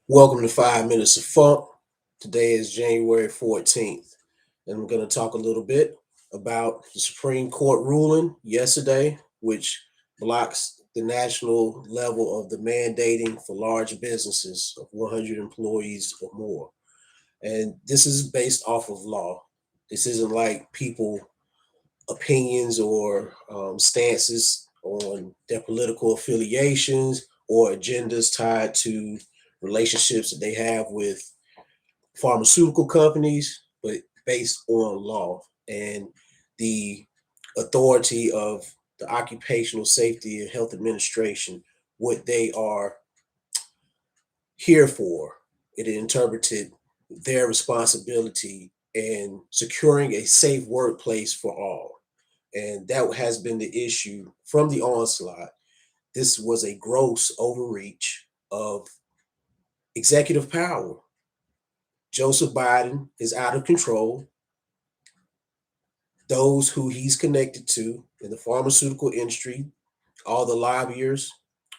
Welcome to 5 Minutes of Funk. Today is January 14th, and we're going to talk a little bit about the Supreme Court ruling yesterday, which blocks the national level of the mandating for large businesses of 100 employees or more. And this is based off of law. This isn't like people opinions or stances on their political affiliations or agendas tied to relationships that they have with pharmaceutical companies, but based on law and the authority of the Occupational Safety and Health Administration, what they are here for. It interpreted their responsibility in securing a safe workplace for all. And that has been the issue from the onslaught. This was a gross overreach of executive power. Joseph Biden is out of control. Those who he's connected to in the pharmaceutical industry, all the lobbyers,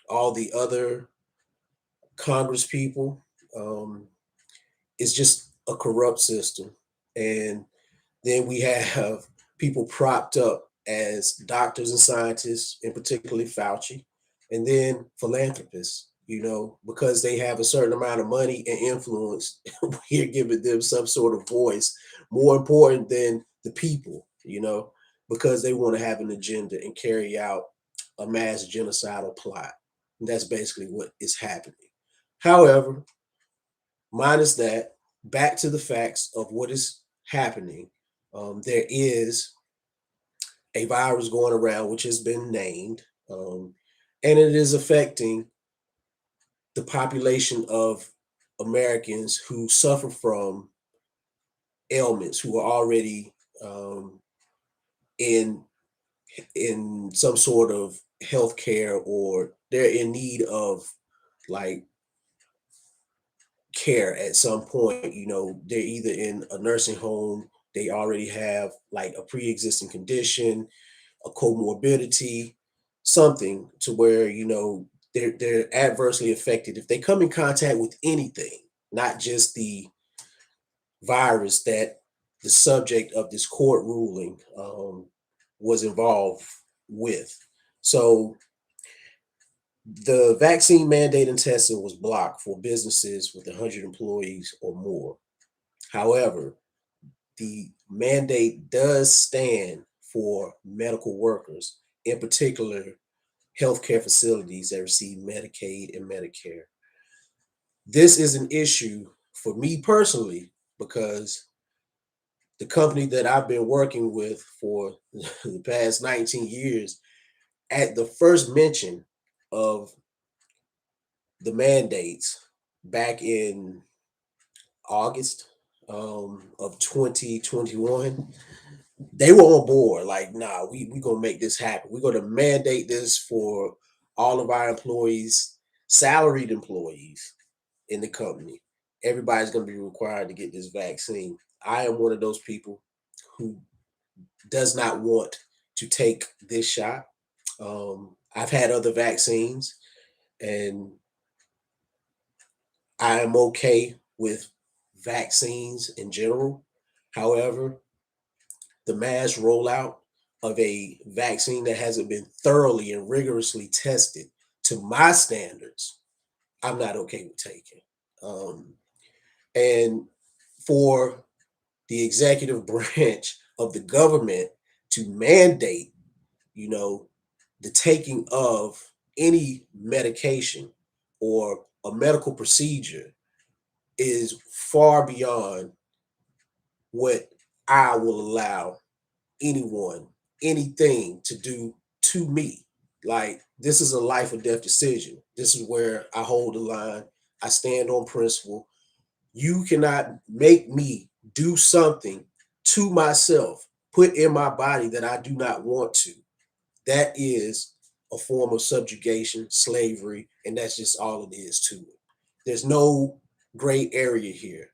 all the other Congress people, um, it's just a corrupt system. And then we have people propped up as doctors and scientists, and particularly Fauci, and then philanthropists, because they have a certain amount of money and influence. We're giving them some sort of voice more important than the people, because they want to have an agenda and carry out a mass genocidal plot. And that's basically what is happening. However, minus that, back to the facts of what is happening. There is a virus going around which has been named, and it is affecting the population of Americans who suffer from ailments, who are already in some sort of health care, or they're in need of like care at some point. They're either in a nursing home, they already have like a pre-existing condition, a comorbidity, something to where they're adversely affected if they come in contact with anything, not just the virus that the subject of this court ruling was involved with. So the vaccine mandate and testing was blocked for businesses with 100 employees or more. However, the mandate does stand for medical workers, in particular, healthcare facilities that receive Medicaid and Medicare. This is an issue for me personally because the company that I've been working with for the past 19 years, at the first mention of the mandates back in August of 2021, they were on board. Like, nah, we gonna make this happen. We're gonna mandate this for all of our employees, salaried employees in the company. Everybody's gonna be required to get this vaccine. I am one of those people who does not want to take this shot. I've had other vaccines, and I am okay with vaccines in general. However, the mass rollout of a vaccine that hasn't been thoroughly and rigorously tested to my standards, I'm not okay with taking. Um, and for the executive branch of the government to mandate, you know, the taking of any medication or a medical procedure is far beyond what I will allow anyone, anything to do to me. Like, this is a life or death decision. This is where I hold the line. I stand on principle. You cannot make me do something to myself, put in my body that I do not want to. That is a form of subjugation, slavery, and that's just all it is to it. There's no gray area here.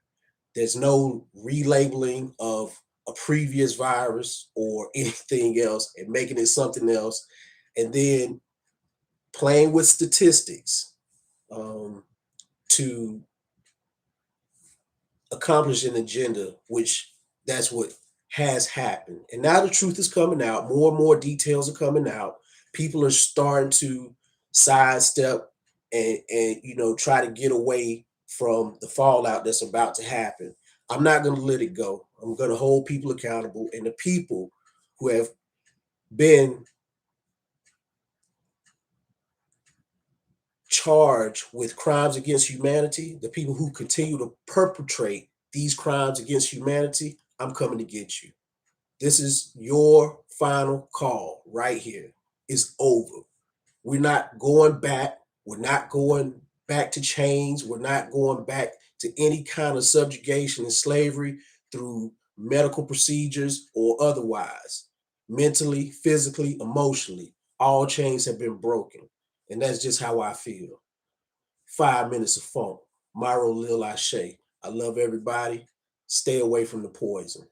There's no relabeling of a previous virus or anything else and making it something else, and then playing with statistics um, to accomplish an agenda, which that's what has happened. And now the truth is coming out. More and more details are coming out. People are starting to sidestep and try to get away from the fallout that's about to happen. I'm not going to let it go. I'm going to hold people accountable, and the people who have been charged with crimes against humanity, the people who continue to perpetrate these crimes against humanity, I'm coming to get you. This is your final call right here. It's over. We're not going back. We're not going back to chains. We're not going back to any kind of subjugation and slavery through medical procedures or otherwise. Mentally, physically, emotionally, all chains have been broken. And that's just how I feel. 5 minutes of funk. Myro Lil Ashe. I love everybody. Stay away from the poison.